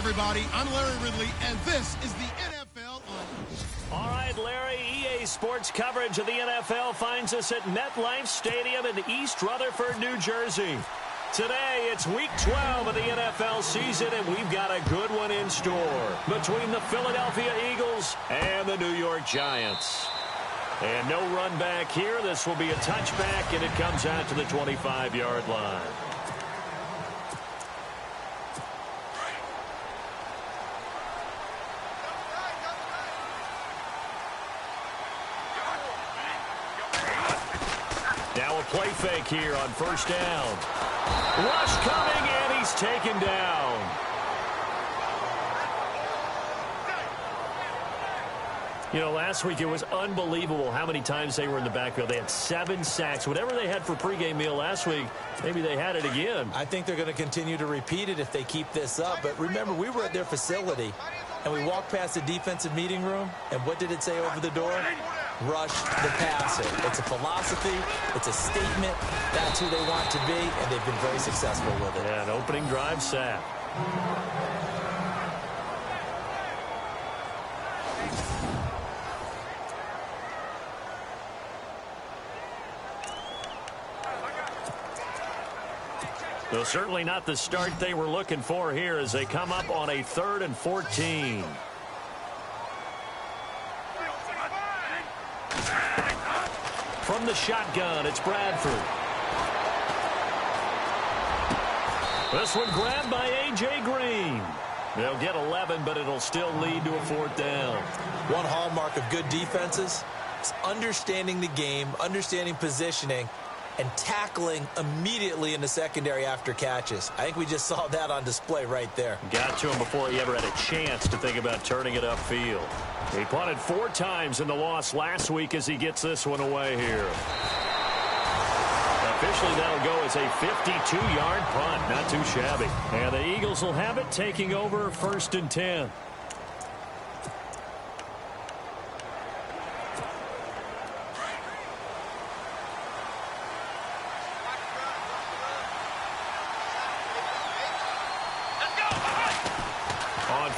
everybody. I'm Larry Ridley, and this is the NFL All right, Larry, EA Sports coverage of the NFL finds us at MetLife Stadium in East Rutherford, New Jersey. Today, it's Week 12 of the NFL season, and we've got a good one in store between the Philadelphia Eagles and the New York Giants. And no run back here. This will be a touchback, and it comes out to the 25-yard line. Now a play fake here on first down. Rush coming, and he's taken down. You know, last week it was unbelievable how many times they were in the backfield. They had 7 sacks. Whatever they had for pregame meal last week, maybe they had it again. I think they're going to continue to repeat it if they keep this up. But remember, we were at their facility, and we walked past the defensive meeting room, and what did it say over the door? Rush the passer. It's a philosophy. It's a statement. That's who they want to be, and they've been very successful with it. Yeah, an opening drive sack. Well, certainly not the start they were looking for here as they come up on a 3rd and 14. From the shotgun, it's Bradford. This one grabbed by A.J. Green. They'll get 11, but it'll still lead to a 4th down. One hallmark of good defenses is understanding the game, understanding positioning, and tackling immediately in the secondary after catches. I think we just saw that on display right there. Got to him before he ever had a chance to think about turning it upfield. He punted 4 times in the loss last week as he gets this one away here. Officially, that'll go as a 52-yard punt. Not too shabby. And the Eagles will have it, taking over 1st and 10.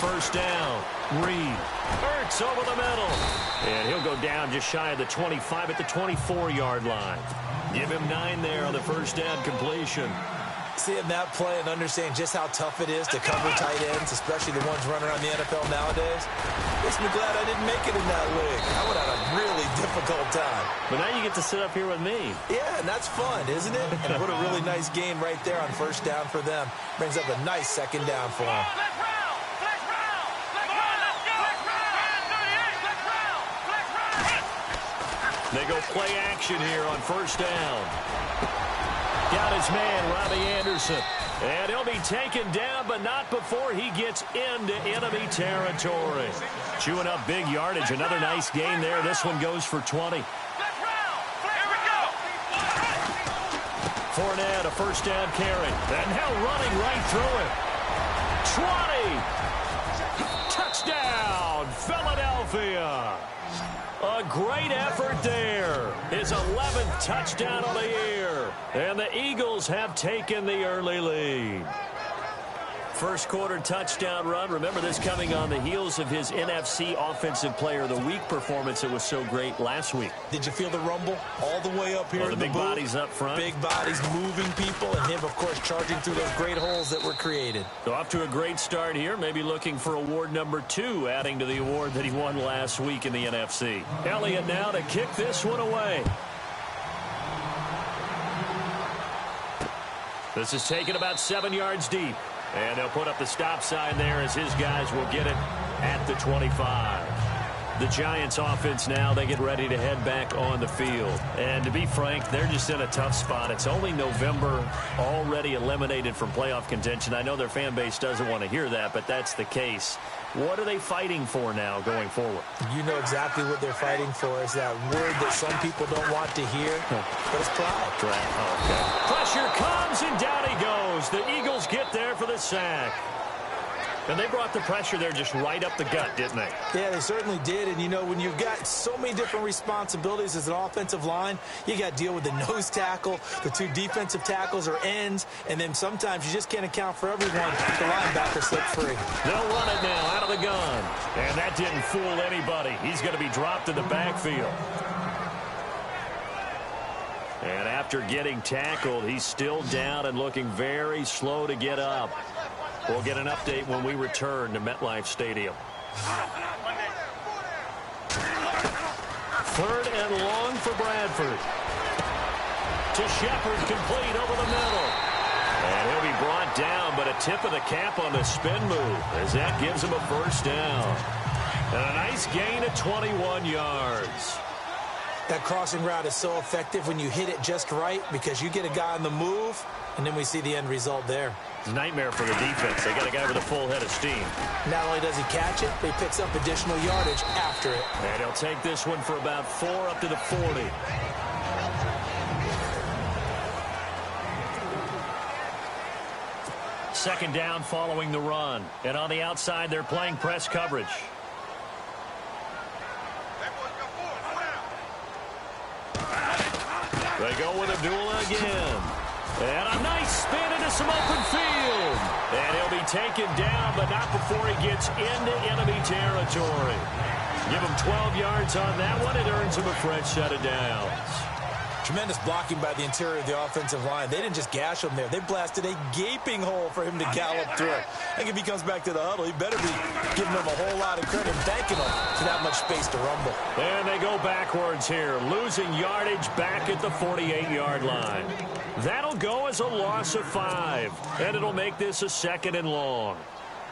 First down, Reed. Ertz over the middle. And he'll go down just shy of the 25 at the 24-yard line. Give him 9 there on the first down completion. Seeing that play and understanding just how tough it is to cover tight ends, especially the ones running around the NFL nowadays, makes me glad I didn't make it in that league. I would have had a really difficult time. But now you get to sit up here with me. Yeah, and that's fun, isn't it? And put a really nice gain right there on first down for them. Brings up a nice 2nd down for them. They go play action here on first down. Got his man, Robbie Anderson. And he'll be taken down, but not before he gets into enemy territory. Chewing up big yardage. Another nice gain there. This one goes for 20. Fournette, a first down carry. And now running right through it. 20. Touchdown, Philadelphia. A great effort there. His 11th touchdown of the year. And the Eagles have taken the early lead. First quarter touchdown run. Remember this coming on the heels of his NFC Offensive Player of the Week performance that was so great last week. Did you feel the rumble all the way up here in the big booth? Bodies up front. Big bodies moving people, and him, of course, charging through those great holes that were created. So off to a great start here. Maybe looking for award number 2, adding to the award that he won last week in the NFC. Elliott now to kick this one away. This is taken about 7 yards deep. And they'll put up the stop sign there as his guys will get it at the 25. The Giants offense now, they get ready to head back on the field. And to be frank, they're just in a tough spot. It's only November, already eliminated from playoff contention. I know their fan base doesn't want to hear that, but that's the case. What are they fighting for now going forward? You know exactly what they're fighting for. Is that word that some people don't want to hear, but it's pride. Okay. Pressure comes, and down he goes. The Eagles get there for the sack. And they brought the pressure there just right up the gut, didn't they? Yeah, they certainly did. And, you know, when you've got so many different responsibilities as an offensive line, you got to deal with the nose tackle, the two defensive tackles or ends, and then sometimes you just can't account for everyone. The linebacker slipped free. They'll run it now out of the gun. And that didn't fool anybody. He's going to be dropped in the backfield. And after getting tackled, he's still down and looking very slow to get up. We'll get an update when we return to MetLife Stadium. 3rd and long for Bradford. To Shepard, complete over the middle. And he'll be brought down, but a tip of the cap on the spin move as that gives him a first down. And a nice gain of 21 yards. That crossing route is so effective when you hit it just right because you get a guy on the move, and then we see the end result there. It's a nightmare for the defense. They got a guy with a full head of steam. Not only does he catch it, but he picks up additional yardage after it. And he'll take this one for about 4 up to the 40. Second down following the run. And on the outside, they're playing press coverage. They go with Abdullah again. And a nice spin into some open field. And he'll be taken down, but not before he gets into enemy territory. Give him 12 yards on that one. It earns him a fresh set of downs. Tremendous blocking by the interior of the offensive line. They didn't just gash him there. They blasted a gaping hole for him to gallop through. I think if he comes back to the huddle, he better be giving them a whole lot of credit and thanking them for that much space to rumble. And they go backwards here, losing yardage back at the 48-yard line. That'll go as a loss of 5, and it'll make this a 2nd and long.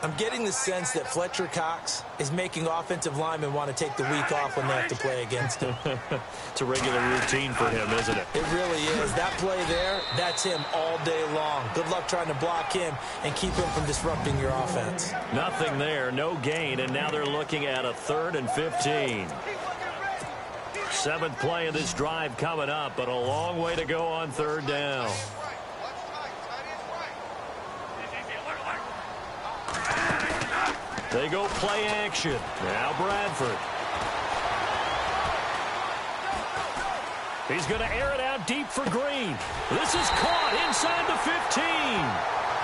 I'm getting the sense that Fletcher Cox is making offensive linemen want to take the week off when they have to play against him. It's a regular routine for him, isn't it? It really is. That play there, that's him all day long. Good luck trying to block him and keep him from disrupting your offense. Nothing there, no gain, and now they're looking at a 3rd and 15. 7th play of this drive coming up, but a long way to go on 3rd down. They go play action. Now Bradford. He's going to air it out deep for Green. This is caught inside the 15.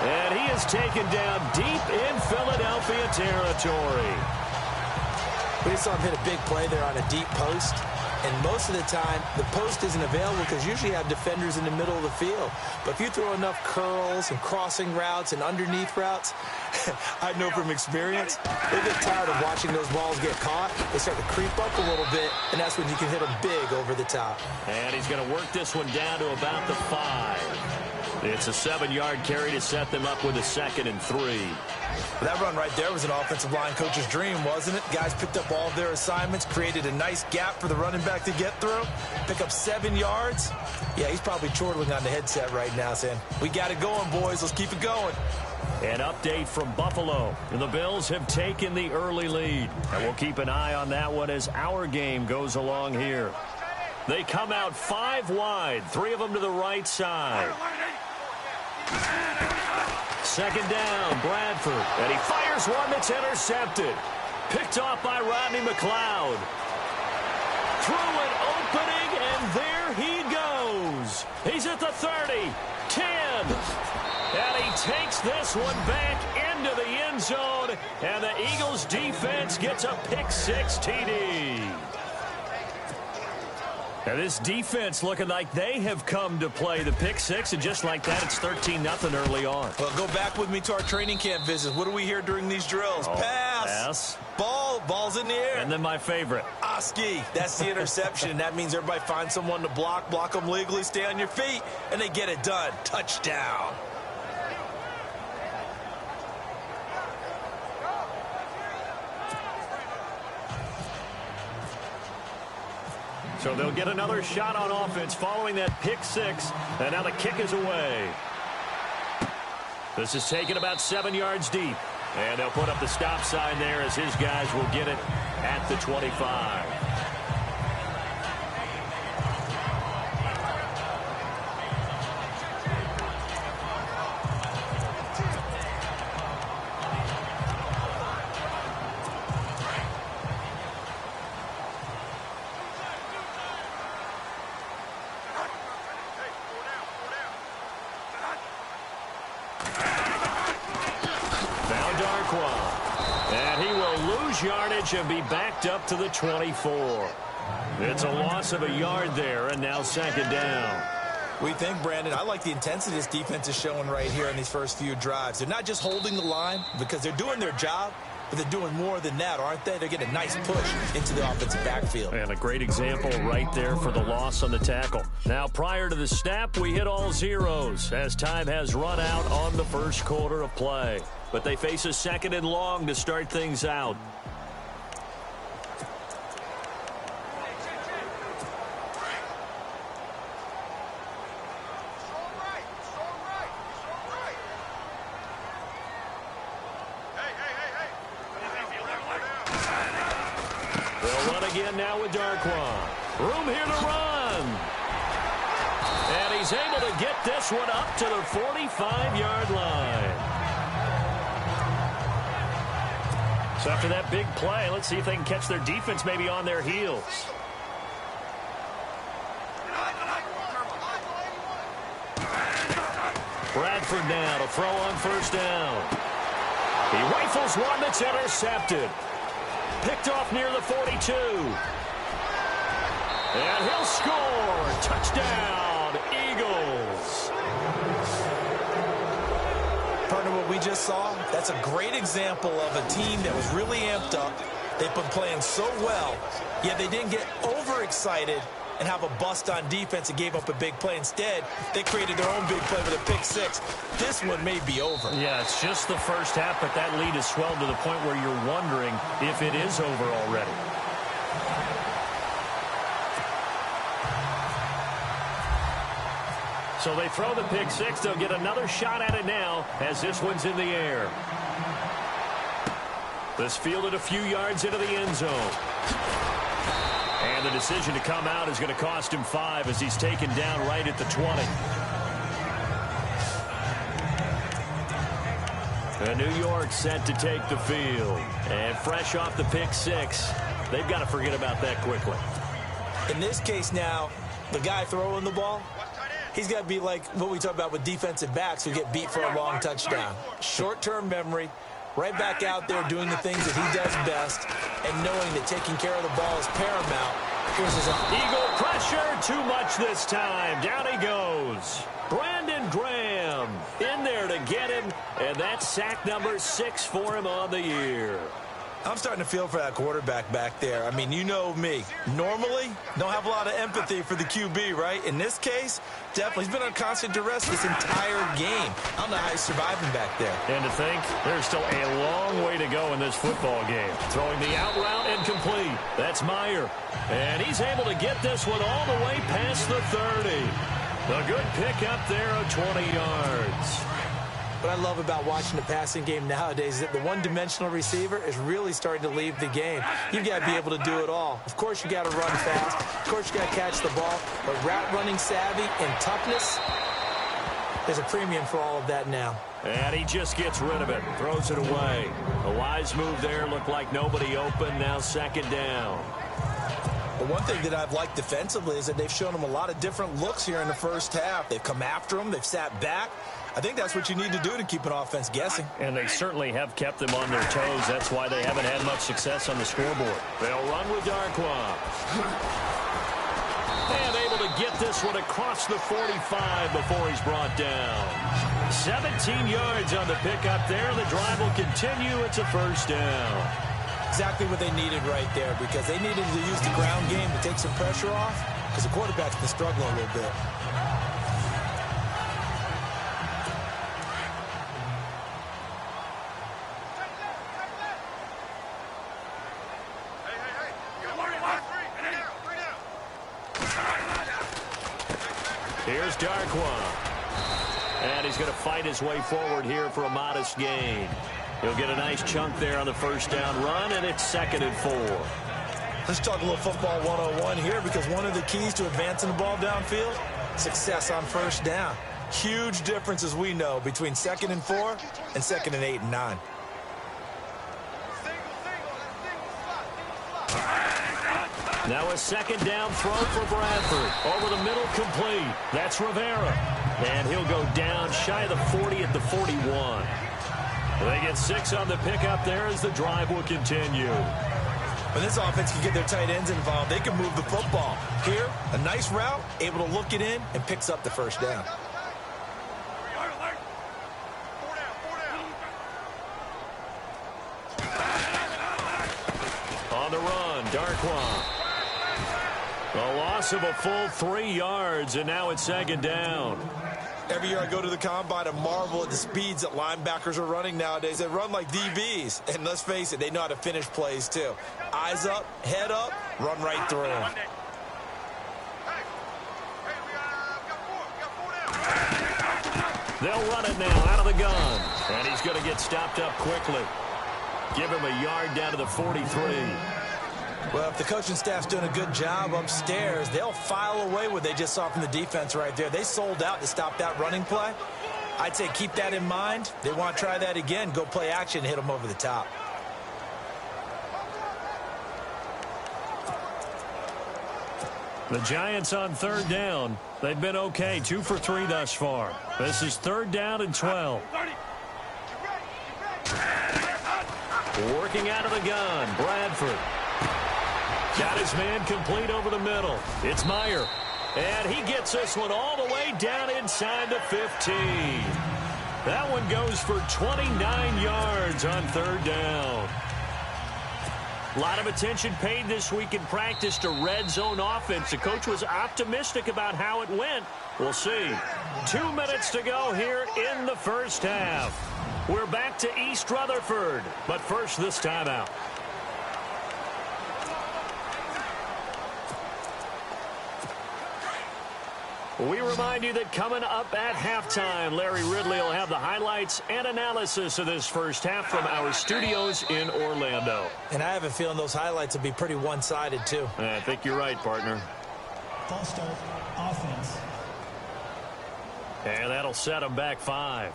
And he is taken down deep in Philadelphia territory. We just saw him hit a big play there on a deep post. And most of the time, the post isn't available because usually you have defenders in the middle of the field. But if you throw enough curls and crossing routes and underneath routes, I know from experience, they get tired of watching those balls get caught. They start to creep up a little bit, and that's when you can hit them big over the top. And he's going to work this one down to about the 5. It's a 7-yard carry to set them up with a 2nd and 3. That run right there was an offensive line coach's dream, wasn't it? Guys picked up all of their assignments, created a nice gap for the running back to get through, pick up 7 yards. Yeah, he's probably chortling on the headset right now saying, we got it going, boys. Let's keep it going. An update from Buffalo. The Bills have taken the early lead. And we'll keep an eye on that one as our game goes along here. They come out 5 wide, 3 of them to the right side. 2nd down, Bradford. And he fires one that's intercepted. Picked off by Rodney McLeod. Through an opening, and there he goes. He's at the 30, 10. And he takes this one back into the end zone. And the Eagles defense gets a pick-6 TD. And this defense looking like they have come to play the pick-6, and just like that, it's 13-0 early on. Well, go back with me to our training camp visits. What do we hear during these drills? Pass. Ball. Ball's in the air. And then my favorite. Oski. That's the interception. That means everybody finds someone to block them legally, stay on your feet, and they get it done. Touchdown. So they'll get another shot on offense following that pick-6, and now the kick is away. This is taken about 7 yards deep, and they'll put up the stop sign there as his guys will get it at the 25. Darkwa. And he will lose yardage and be backed up to the 24. It's a loss of a yard there, and now second down. We think, Brandon, I like the intensity this defense is showing right here in these first few drives. They're not just holding the line because they're doing their job, but they're doing more than that, aren't they? They're getting a nice push into the offensive backfield. And a great example right there for the loss on the tackle. Now, prior to the snap, we hit all zeros as time has run out on the first quarter of play. But they face a second and long to start things out. Now with Darkwa. Room here to run. And he's able to get this one up to the 45-yard line. So after that big play, let's see if they can catch their defense maybe on their heels. Bradford now to throw on first down. He rifles one that's intercepted. Picked off near the 42. And he'll score. Touchdown, Eagles. Partner, what we just saw, that's a great example of a team that was really amped up. They've been playing so well, yet they didn't get overexcited and have a bust on defense and gave up a big play. Instead, they created their own big play with a pick six. This one may be over. Yeah, it's just the first half, but that lead has swelled to the point where you're wondering if it is over already. So they throw the pick six. They'll get another shot at it now as this one's in the air. This fielded a few yards into the end zone. And the decision to come out is going to cost him 5 as he's taken down right at the 20. And New York set to take the field. And fresh off the pick six, they've got to forget about that quickly. In this case now, the guy throwing the ball, he's got to be like what we talk about with defensive backs who get beat for a long touchdown. Short-term memory, right back out there doing the things that he does best, and knowing that taking care of the ball is paramount. Here's his Eagle pressure, too much this time. Down he goes. Brandon Graham in there to get him, and that's sack number 6 for him on the year. I'm starting to feel for that quarterback back there. I mean, you know me. Normally, don't have a lot of empathy for the QB, right? In this case, definitely. He's been on constant duress this entire game. I don't know how he's surviving back there. And to think, there's still a long way to go in this football game. Throwing the out route incomplete. That's Meyer. And he's able to get this one all the way past the 30. A good pick up there of 20 yards. What I love about watching the passing game nowadays is that the one-dimensional receiver is really starting to leave the game. You've got to be able to do it all. Of course, you got to run fast. Of course, you got to catch the ball. But route running savvy and toughness, there's a premium for all of that now. And he just gets rid of it. Throws it away. A wise move there. Looked like nobody open. Now second down. But one thing that I've liked defensively is that they've shown him a lot of different looks here in the first half. They've come after him. They've sat back. I think that's what you need to do to keep an offense guessing. And they certainly have kept them on their toes. That's why they haven't had much success on the scoreboard. They'll run with Darkwa. And able to get this one across the 45 before he's brought down. 17 yards on the pickup there. The drive will continue. It's a first down. Exactly what they needed right there, because they needed to use the ground game to take some pressure off, because the quarterback's been struggling a little bit. Here's Darkwa. And he's going to fight his way forward here for a modest gain. He'll get a nice chunk there on the first down run, and it's 2nd and 4. Let's talk a little football 101 here, because one of the keys to advancing the ball downfield, success on first down. Huge difference, as we know, between 2nd and 4 and 2nd and 8 and 9. Now a second down throw for Bradford. Over the middle, complete. That's Rivera. And he'll go down shy of the 40 at the 41. They get 6 on the pickup there as the drive will continue. When this offense can get their tight ends involved, they can move the football. Here, a nice route, able to look it in, and picks up the first down. On the run, Darkwa. A loss of a full 3 yards, and now it's 2nd down. Every year I go to the combine and marvel at the speeds that linebackers are running nowadays. They run like DBs. And let's face it, they know how to finish plays too. Eyes up, head up, run right through them. They'll run it now out of the gun. And he's going to get stopped up quickly. Give him a yard down to the 43. Well, if the coaching staff's doing a good job upstairs, they'll file away what they just saw from the defense right there. They sold out to stop that running play. I'd say keep that in mind. They want to try that again. Go play action and hit them over the top. The Giants on 3rd down. They've been okay, 2 for 3 thus far. This is 3rd down and 12. Working out of the gun, Bradford. Got his man complete over the middle. It's Meyer. And he gets this one all the way down inside the 15. That one goes for 29 yards on 3rd down. A lot of attention paid this week in practice to red zone offense. The coach was optimistic about how it went. We'll see. 2 minutes to go here in the first half. We're back to East Rutherford, but first this timeout. We remind you that coming up at halftime, Larry Ridley will have the highlights and analysis of this first half from our studios in Orlando. And I have a feeling those highlights will be pretty one-sided, too. I think you're right, partner. False start, offense. And that'll set them back 5.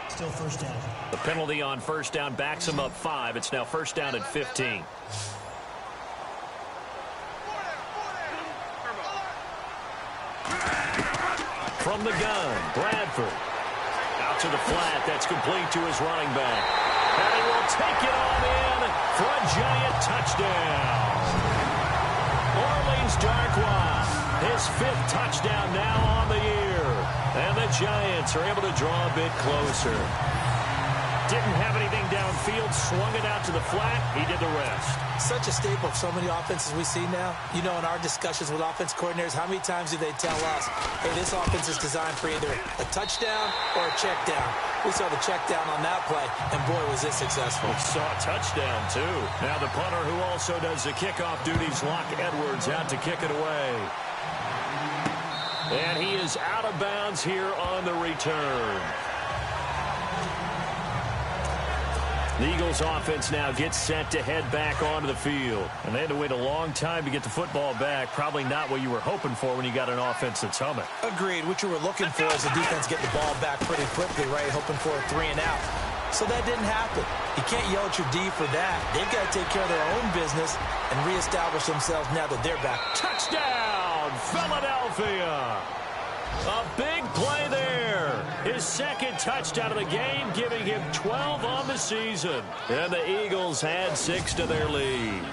Still first down. The penalty on first down backs them up 5. It's now first down at 15. From the gun, Bradford. Out to the flat. That's complete to his running back. And he will take it on in for a Giant touchdown. Orleans Darkwa, his 5th touchdown now on the year. And the Giants are able to draw a bit closer. Didn't have anything downfield, swung it out to the flat. He did the rest. Such a staple of so many offenses we see now. You know, in our discussions with offense coordinators, how many times do they tell us, hey, this offense is designed for either a touchdown or a check down. We saw the check down on that play, and boy, was it successful. We saw a touchdown, too. Now the punter who also does the kickoff duties, Locke Edwards, out to kick it away. And he is out of bounds here on the return. The Eagles offense now gets set to head back onto the field. And they had to wait a long time to get the football back. Probably not what you were hoping for when you got an offense that's humming. Agreed. What you were looking for is the defense getting the ball back pretty quickly, right? Hoping for a 3 and out. So that didn't happen. You can't yell at your D for that. They've got to take care of their own business and reestablish themselves now that they're back. Touchdown, Philadelphia! A big play there. His 2nd touchdown of the game, giving him 12 on the season. And the Eagles had 6 to their lead.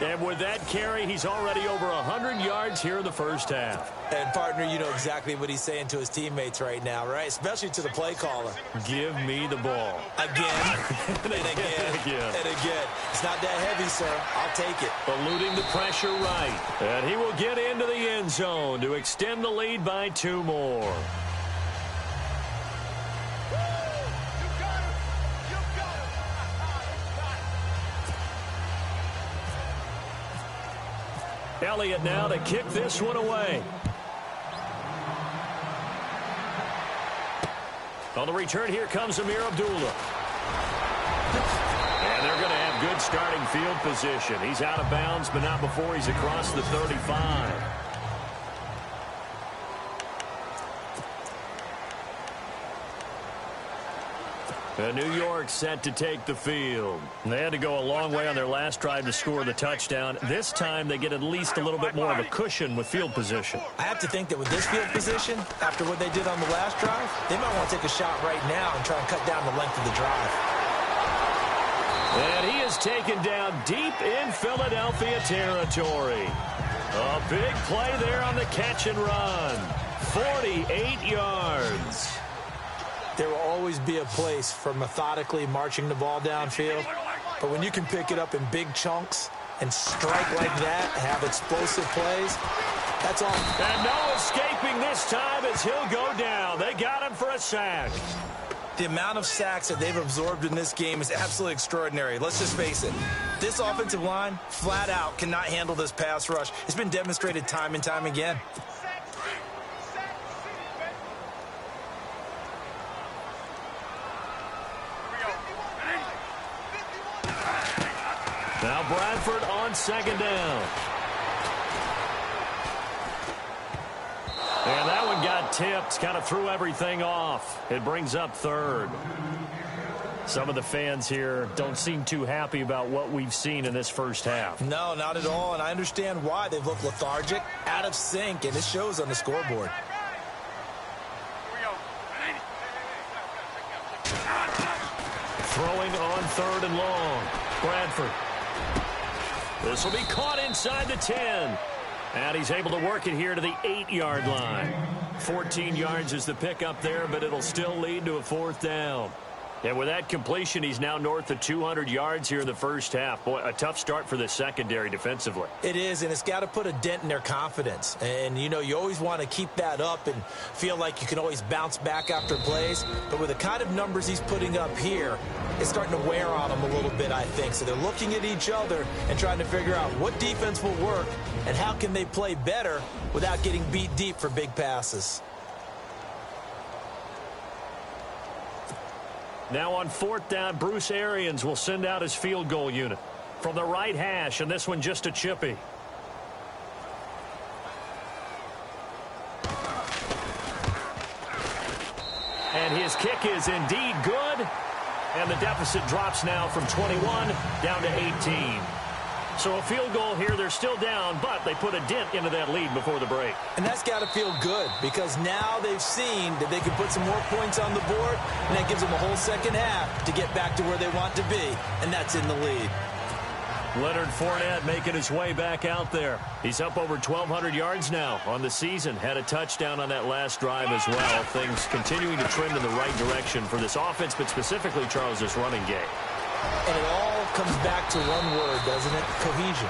And with that carry, he's already over 100 yards here in the first half. And, partner, you know exactly what he's saying to his teammates right now, right? Especially to the play caller. Give me the ball. Again, and again, and again. It's not that heavy, sir. I'll take it. Eluding the pressure right. And he will get into the end zone to extend the lead by 2 more. Elliott now to kick this one away. On the return, here comes Amir Abdullah. And they're going to have good starting field position. He's out of bounds, but not before he's across the 35. And New York set to take the field. They had to go a long way on their last drive to score the touchdown. This time they get at least a little bit more of a cushion with field position. I have to think that with this field position, after what they did on the last drive, they might want to take a shot right now and try and cut down the length of the drive. And he is taken down deep in Philadelphia territory. A big play there on the catch and run. 48 yards. There will always be a place for methodically marching the ball downfield. But when you can pick it up in big chunks and strike like that, have explosive plays, that's all. And no escaping this time as he'll go down. They got him for a sack. The amount of sacks that they've absorbed in this game is absolutely extraordinary. Let's just face it. This offensive line, flat out, cannot handle this pass rush. It's been demonstrated time and time again. Now Bradford on second down. And that one got tipped, kind of threw everything off. It brings up third. Some of the fans here don't seem too happy about what we've seen in this first half. No, not at all, and I understand why. They've looked lethargic, out of sync, and it shows on the scoreboard. Throwing on third and long. Bradford. This will be caught inside the 10. And he's able to work it here to the 8-yard line. 14 yards is the pickup there, but it'll still lead to a fourth down. And with that completion, he's now north of 200 yards here in the first half. Boy, a tough start for the secondary defensively. It is, and it's got to put a dent in their confidence. And, you know, you always want to keep that up and feel like you can always bounce back after plays. But with the kind of numbers he's putting up here, it's starting to wear on them a little bit, I think. So they're looking at each other and trying to figure out what defense will work and how can they play better without getting beat deep for big passes. Now on fourth down, Bruce Arians will send out his field goal unit from the right hash, and this one just a chippy. And his kick is indeed good, and the deficit drops now from 21 down to 18. So a field goal here, they're still down, but they put a dent into that lead before the break. And that's got to feel good because now they've seen that they can put some more points on the board, and that gives them a whole second half to get back to where they want to be, and that's in the lead. Leonard Fournette making his way back out there. He's up over 1,200 yards now on the season. Had a touchdown on that last drive as well. Things continuing to trend in the right direction for this offense, but specifically, Charles, this running game. And it all comes back to one word, doesn't it? Cohesion.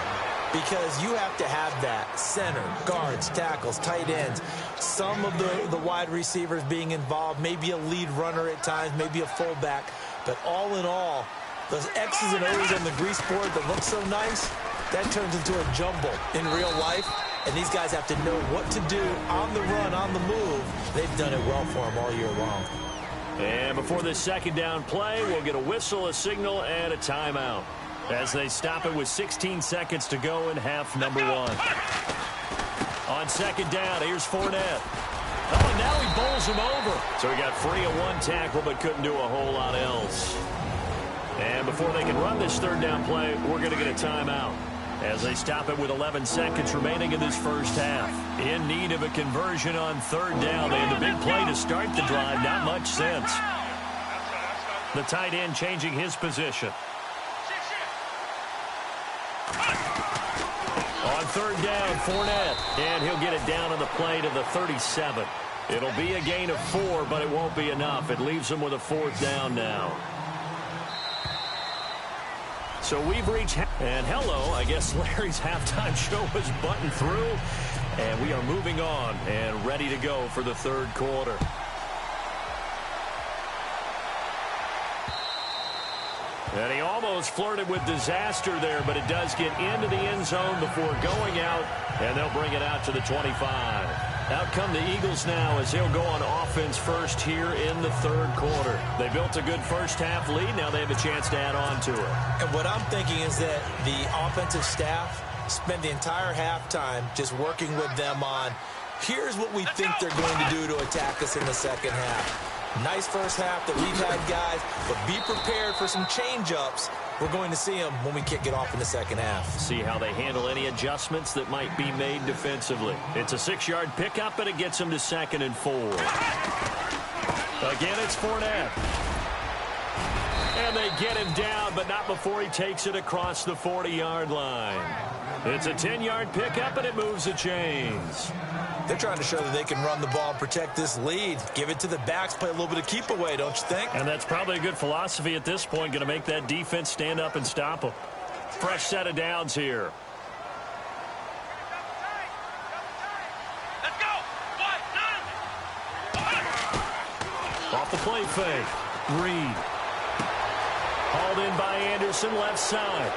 Because you have to have that. Center, guards, tackles, tight ends. Some of the wide receivers being involved. Maybe a lead runner at times. Maybe a fullback. But all in all, those X's and O's on the grease board that look so nice, that turns into a jumble in real life. And these guys have to know what to do on the run, on the move. They've done it well for them all year long. And before this second down play, we'll get a whistle, a signal, and a timeout as they stop it with 16 seconds to go in half number one. On second down, here's Fournette. Oh, and now he bowls him over. So he got free of one tackle but couldn't do a whole lot else. And before they can run this third down play, we're going to get a timeout as they stop it with 11 seconds remaining in this first half. In need of a conversion on third down. They had the big play to start the drive. Not much sense. The tight end changing his position. On third down, Fournette. And he'll get it down on the play to the 37. It'll be a gain of 4, but it won't be enough. It leaves them with a fourth down now. So we've reached, and hello, I guess Larry's halftime show was buttoned through, and we are moving on and ready to go for the third quarter. And he almost flirted with disaster there, but it does get into the end zone before going out, and they'll bring it out to the 25. Out come the Eagles now as they'll go on offense first here in the third quarter. They built a good first half lead. Now they have a chance to add on to it. And what I'm thinking is that the offensive staff spent the entire halftime just working with them on, here's what we think they're going to do to attack us in the second half. Nice first half that we've had, guys, but be prepared for some change-ups. We're going to see them when we kick it off in the second half. See how they handle any adjustments that might be made defensively. It's a 6-yard pickup, and it gets them to 2nd and 4. Again, it's Fournette. And they get him down, but not before he takes it across the 40-yard line. It's a 10-yard pickup, and it moves the chains. They're trying to show that they can run the ball and protect this lead. Give it to the backs, play a little bit of keep away, don't you think? And that's probably a good philosophy at this point, going to make that defense stand up and stop them. Fresh set of downs here. Let's go! Off the play fake. Reed. Hauled in by Anderson, left side.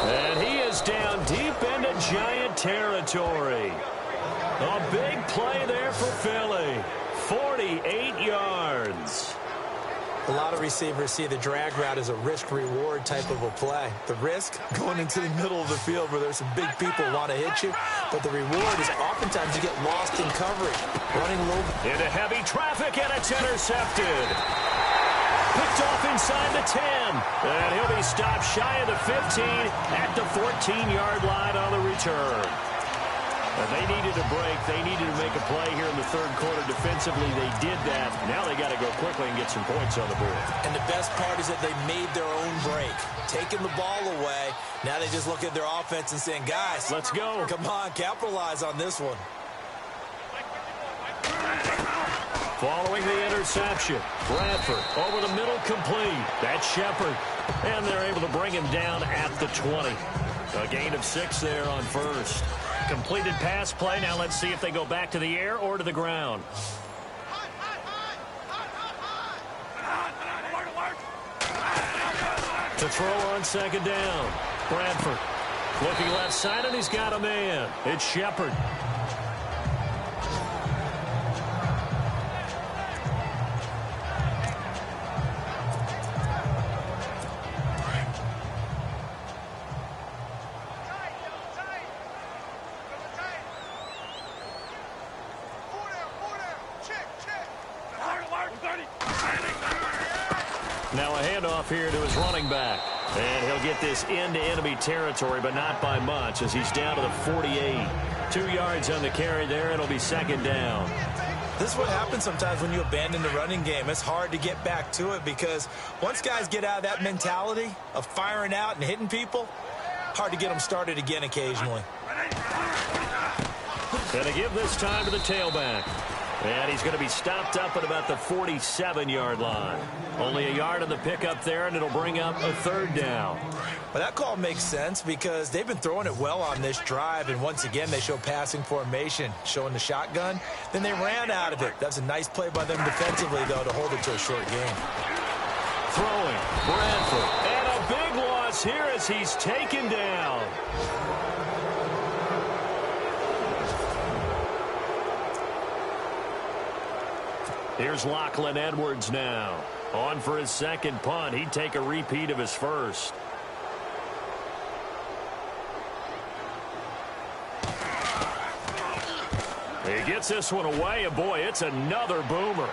And he is down deep into Giant territory. A big play there for Philly. 48 yards. A lot of receivers see the drag route as a risk-reward type of a play. The risk, going into the middle of the field where there's some big people who want to hit you. But the reward is oftentimes you get lost in coverage. Running low. Into heavy traffic, and it's intercepted. Picked off inside the 10. And he'll be stopped shy of the 15 at the 14-yard line on the return. And they needed a break. They needed to make a play here in the third quarter defensively. They did that. Now they got to go quickly and get some points on the board. And the best part is that they made their own break. Taking the ball away. Now they just look at their offense and saying, guys, let's go. Come on, capitalize on this one. Following the interception, Bradford over the middle, complete. That's Shepard. And they're able to bring him down at the 20. A gain of 6 there on first. Completed pass play. Now let's see if they go back to the air or to the ground. To throw on 2nd down. Bradford looking left side, and he's got a man. It's Shepard. Now a handoff here to his running back. And he'll get this into enemy territory, but not by much as he's down to the 48. 2 yards on the carry there. It'll be 2nd down. This is what happens sometimes when you abandon the running game. It's hard to get back to it because once guys get out of that mentality of firing out and hitting people, hard to get them started again occasionally. Going to give this time to the tailback. And he's going to be stopped up at about the 47-yard line. Only a yard on the pickup there, and it'll bring up a 3rd down. Well, that call makes sense because they've been throwing it well on this drive, and once again they show passing formation, showing the shotgun. Then they ran out of it. That's a nice play by them defensively, though, to hold it to a short game. Throwing, Bradford, and a big loss here as he's taken down. Here's Lachlan Edwards now. On for his 2nd punt. He'd take a repeat of his first. He gets this one away, and boy, it's another boomer.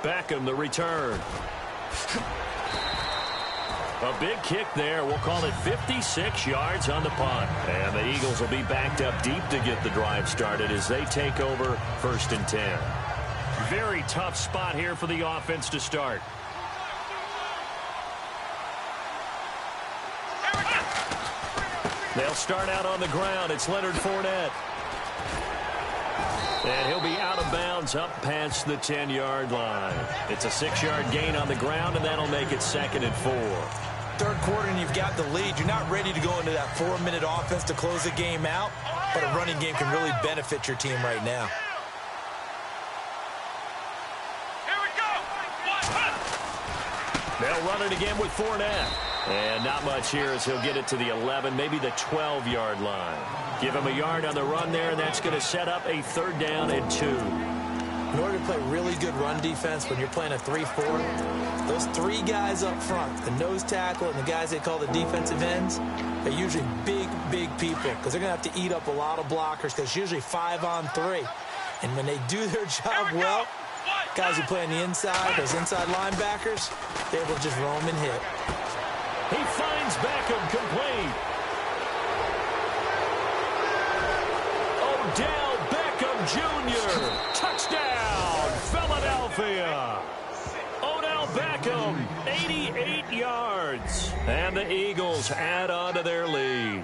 Beckham, the return. A big kick there. We'll call it 56 yards on the punt. And the Eagles will be backed up deep to get the drive started as they take over 1st and 10. Very tough spot here for the offense to start. They'll start out on the ground. It's Leonard Fournette. And he'll be out of bounds up past the 10-yard line. It's a 6-yard gain on the ground, and that'll make it 2nd and 4. Third quarter, and you've got the lead. You're not ready to go into that 4-minute offense to close the game out, but a running game can really benefit your team right now. They'll run it again with Fournette. And not much here as he'll get it to the 11, maybe the 12-yard line. Give him a yard on the run there, and that's going to set up a 3rd down and 2. In order to play really good run defense when you're playing a 3-4, those 3 guys up front, the nose tackle and the guys they call the defensive ends, they're usually big, big people because they're going to have to eat up a lot of blockers because it's usually 5 on 3. And when they do their job well, guys who play on the inside, those inside linebackers, they're able to just roam and hit. He finds Beckham complete. Odell Beckham Jr. Touchdown, Philadelphia. Odell Beckham, 88 yards. And the Eagles add on to their lead.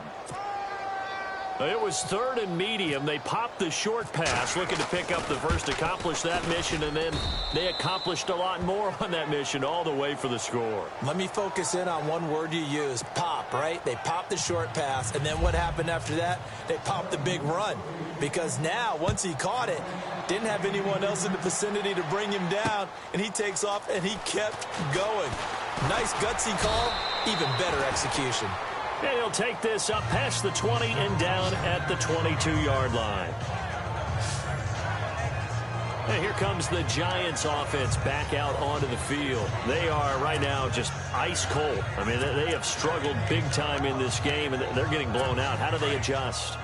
It was 3rd and medium. They popped the short pass, looking to pick up the first, accomplish that mission, and then they accomplished a lot more on that mission all the way for the score. Let me focus in on one word you used, pop, right? They popped the short pass, and then what happened after that? They popped the big run. Because now, once he caught it, didn't have anyone else in the vicinity to bring him down, and he takes off, and he kept going. Nice gutsy call, even better execution. And he'll take this up past the 20 and down at the 22-yard line. And here comes the Giants offense back out onto the field. They are right now just ice cold. I mean, they have struggled big time in this game, and they're getting blown out. How do they adjust?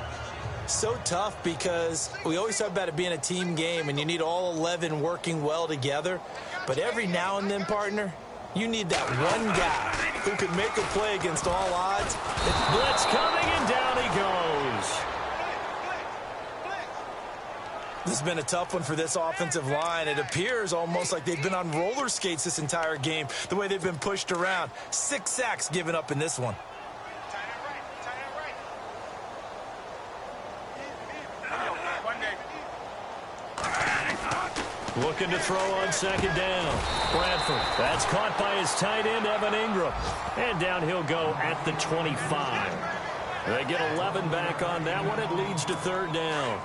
So tough because we always talk about it being a team game, and you need all 11 working well together. But every now and then, partner, you need that one guy who can make a play against all odds. Blitz coming, and down he goes. This has been a tough one for this offensive line. It appears almost like they've been on roller skates this entire game, the way they've been pushed around. 6 sacks given up in this one. Looking to throw on 2nd down. Bradford. That's caught by his tight end, Evan Ingram. And down he'll go at the 25. They get 11 back on that one. It leads to 3rd down.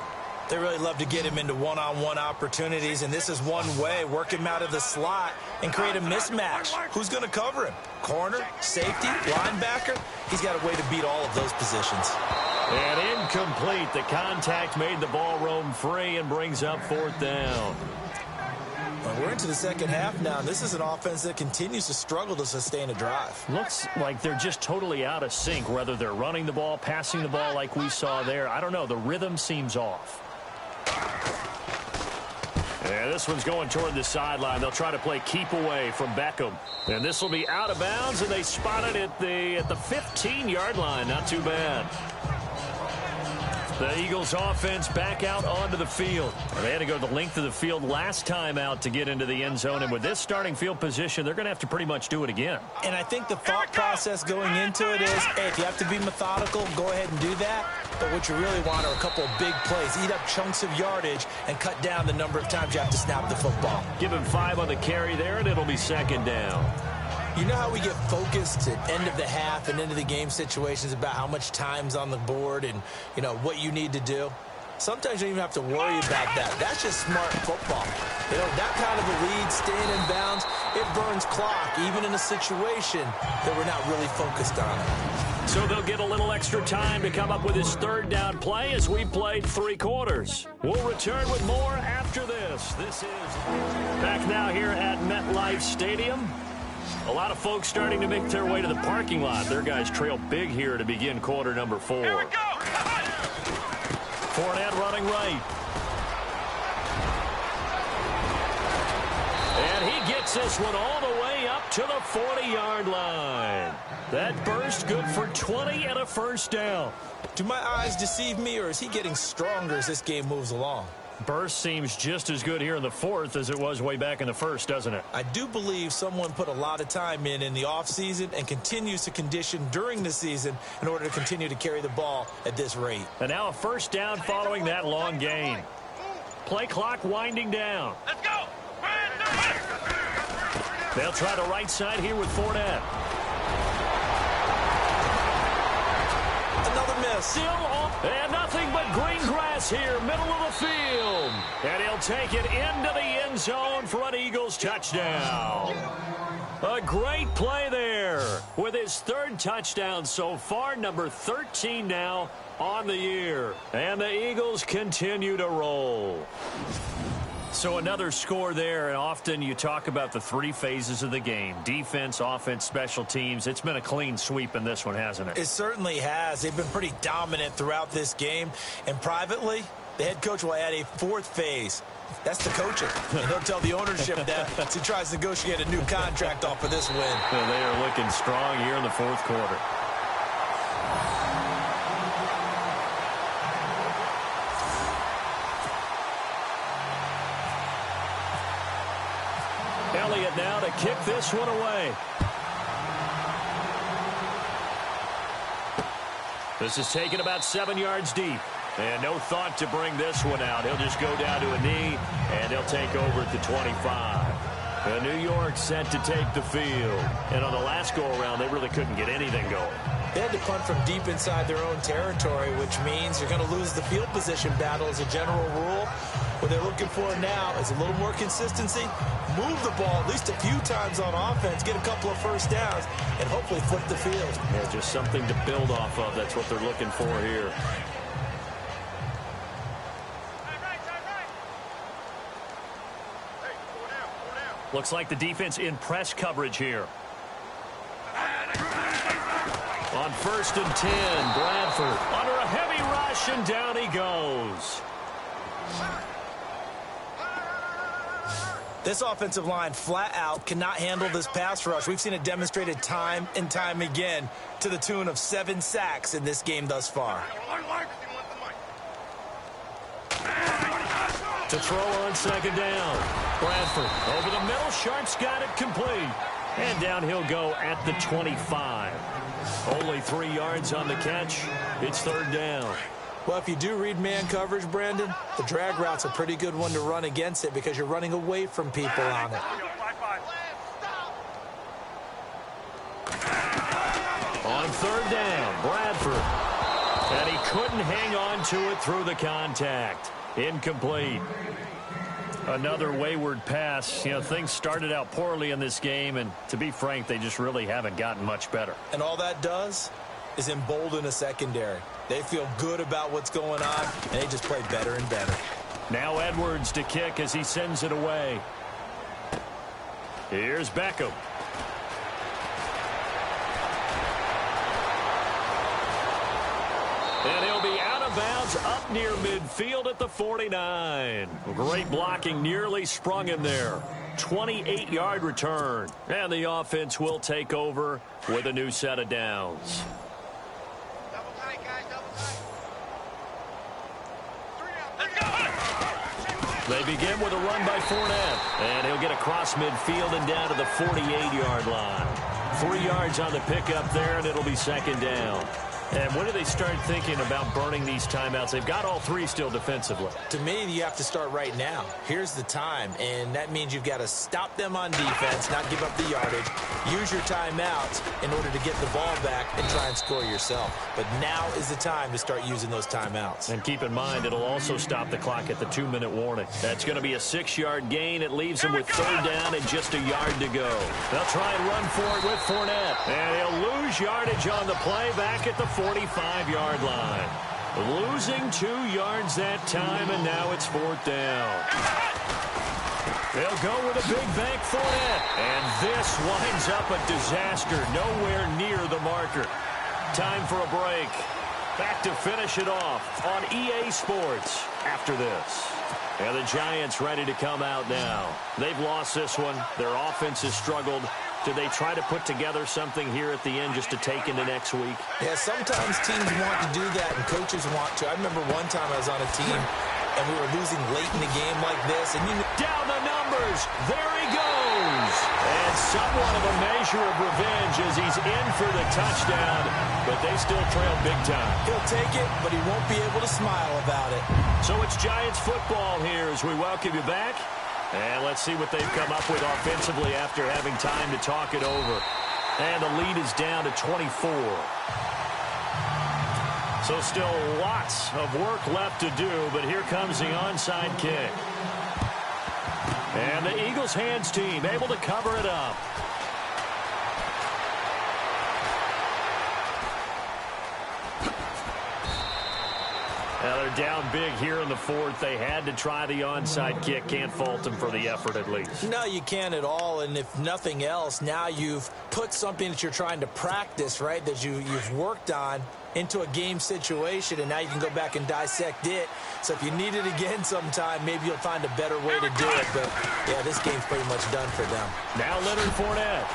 They really love to get him into one-on-one opportunities, and this is one way. Work him out of the slot and create a mismatch. Who's going to cover him? Corner, safety, linebacker? He's got a way to beat all of those positions. And incomplete. The contact made the ball roam free and brings up 4th down. Well, we're into the second half now, and this is an offense that continues to struggle to sustain a drive. Looks like they're just totally out of sync, whether they're running the ball, passing the ball like we saw there. I don't know. The rhythm seems off. And this one's going toward the sideline. They'll try to play keep away from Beckham. And this will be out of bounds, and they spot it at the 15-yard line. Not too bad. The Eagles offense back out onto the field. They had to go the length of the field last time out to get into the end zone. And with this starting field position, they're going to have to pretty much do it again. And I think the thought process going into it is, hey, if you have to be methodical, go ahead and do that. But what you really want are a couple of big plays. Eat up chunks of yardage and cut down the number of times you have to snap the football. Give him 5 on the carry there, and it'll be 2nd down. You know how we get focused at end of the half and into the game situations about how much time's on the board and, you know, what you need to do? Sometimes you don't even have to worry about that. That's just smart football. You know, that kind of a lead, staying in bounds, it burns clock, even in a situation that we're not really focused on. So they'll get a little extra time to come up with his 3rd down play as we played 3 quarters. We'll return with more after this. This is back now here at MetLife Stadium. A lot of folks starting to make their way to the parking lot. Their guys trail big here to begin quarter number 4. Here we go. Fournette running right. And he gets this one all the way up to the 40-yard line. That burst good for 20 and a 1st down. Do my eyes deceive me, or is he getting stronger as this game moves along? Burst seems just as good here in the 4th as it was way back in the 1st, doesn't it? I do believe someone put a lot of time in the offseason and continues to condition during the season in order to continue to carry the ball at this rate. And now a 1st down following that long gain. Play clock winding down. Let's go! They'll try the right side here with Fournette. Another miss. Still off. And nothing but green grass here, middle of the field. And he'll take it into the end zone for an Eagles touchdown. A great play there with his 3rd touchdown so far, number 13 now on the year. And the Eagles continue to roll. So another score there, and often you talk about the 3 phases of the game. Defense, offense, special teams. It's been a clean sweep in this one, hasn't it? It certainly has. They've been pretty dominant throughout this game. And privately, The head coach will add a fourth phase. That's the coaching. And he'll tell the ownership that as he tries to negotiate a new contract off for this win. Well, they are looking strong here in the fourth quarter. Elliott now to kick this one away. This is taken about 7 yards deep. And no thought to bring this one out. He'll just go down to a knee, and he'll take over at the 25. New York set to take the field. And on the last go-around, they really couldn't get anything going. They had to punt from deep inside their own territory, which means you're going to lose the field position battle as a general rule. What they're looking for now is a little more consistency, move the ball at least a few times on offense, get a couple of first downs, and hopefully flip the field. Yeah, just something to build off of. That's what they're looking for here. Looks like the defense in press coverage here. On 1st and 10, Bradford under a heavy rush, and down he goes. This offensive line flat out cannot handle this pass rush. We've seen it demonstrated time and time again to the tune of 7 sacks in this game thus far. To throw on 2nd down. Bradford over the middle. Sharp's got it complete. And down he'll go at the 25. Only 3 yards on the catch. It's 3rd down. Well, if you do read man coverage, Brandon, the drag route's a pretty good one to run against it because you're running away from people on it. On 3rd down, Bradford. And he couldn't hang on to it through the contact. Incomplete. Another wayward pass. You know, things started out poorly in this game, and to be frank, they just really haven't gotten much better. And all that does is embolden a secondary. They feel good about what's going on, and they just play better and better. Now Edwards to kick as he sends it away. Here's Beckham. And he'll be out of bounds up near midfield at the 49. Great blocking, nearly sprung him there. 28-yard return. And the offense will take over with a new set of downs. They begin with a run by Fournette. And he'll get across midfield and down to the 48-yard line. 3 yards on the pickup there, and it'll be 2nd down. And when do they start thinking about burning these timeouts? They've got all 3 still defensively. To me, you have to start right now. Here's the time, and that means you've got to stop them on defense, not give up the yardage, use your timeouts in order to get the ball back and try and score yourself. But now is the time to start using those timeouts. And keep in mind, it'll also stop the clock at the 2-minute warning. That's going to be a 6-yard gain. It leaves them with 3rd down and just a yard to go. They'll try and run for it with Fournette. And he'll lose yardage on the play back at the 45-yard line. Losing 2 yards that time, and now it's 4th down. They'll go with a big bank Fournette. And this winds up a disaster, nowhere near the marker. Time for a break. Back to finish it off on EA Sports after this. And the Giants ready to come out now. They've lost this one. Their offense has struggled. Do they try to put together something here at the end just to take into next week? Yeah, sometimes teams want to do that and coaches want to. I remember one time I was on a team and we were losing late in the game like this. And down the numbers. There he goes. And somewhat of a measure of revenge as he's in for the touchdown. But they still trail big time. He'll take it, but he won't be able to smile about it. So it's Giants football here as we welcome you back. And let's see what they've come up with offensively after having time to talk it over. And the lead is down to 24. So still lots of work left to do, but here comes the onside kick. And the Eagles hands team able to cover it up. Now they're down big here in the fourth. They had to try the onside kick. Can't fault them for the effort at least. No, you can't at all. And if nothing else, now you've put something that you're trying to practice, right, that you've worked on into a game situation, and now you can go back and dissect it. So if you need it again sometime, maybe you'll find a better way to do it. But, yeah, this game's pretty much done for them. Now Leonard Fournette.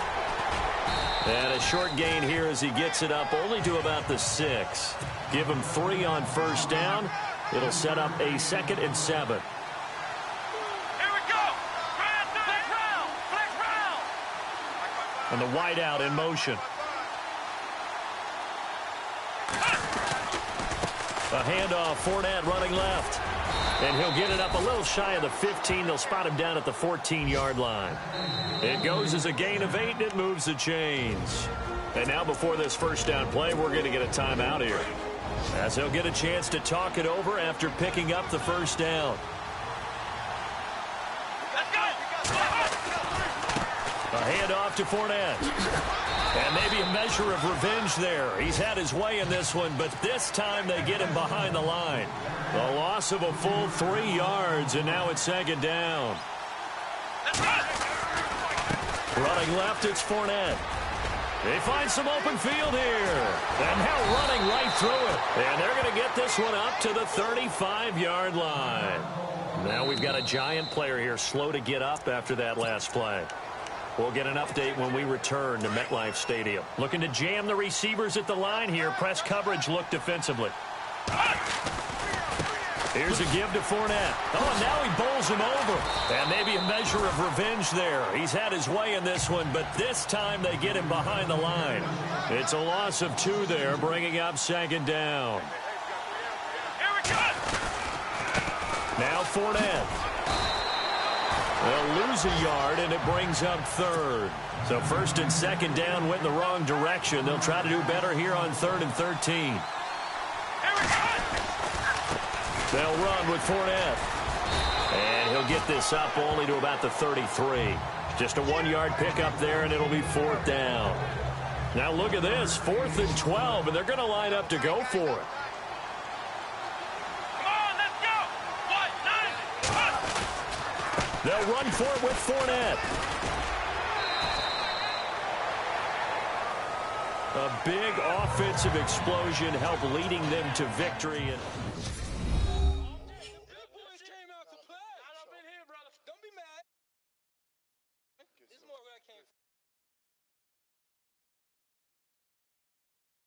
And a short gain here as he gets it up only to about the 6. Give him 3 on first down. It'll set up a 2nd and 7. Here we go. Flex round. And the wideout in motion. A handoff, Fournette running left. And he'll get it up a little shy of the 15. They'll spot him down at the 14-yard line. It goes as a gain of 8, and it moves the chains. And now before this first down play, we're going to get a timeout here, as he'll get a chance to talk it over after picking up the first down. Let's go. A handoff to Fournette. And maybe a measure of revenge there. He's had his way in this one, but this time they get him behind the line. The loss of a full 3 yards, and now it's 2nd down. Running left, it's Fournette. They find some open field here. And now running right through it. And they're going to get this one up to the 35-yard line. Now we've got a Giant player here slow to get up after that last play. We'll get an update when we return to MetLife Stadium. Looking to jam the receivers at the line here. Press coverage look defensively. Here's a give to Fournette. Oh, and now he bowls him over. And maybe a measure of revenge there. He's had his way in this one, but this time they get him behind the line. It's a loss of 2 there, bringing up 2nd down. Here we go. Now Fournette. They'll lose a yard, and it brings up 3rd. So 1st and 2nd down went in the wrong direction. They'll try to do better here on 3rd and 13. Here we go. They'll run with Fournette. And he'll get this up only to about the 33. Just a 1-yard pickup there, and it'll be 4th down. Now look at this, 4th and 12, and they're going to line up to go for it. They'll run for it with Fournette. A big offensive explosion helped leading them to victory.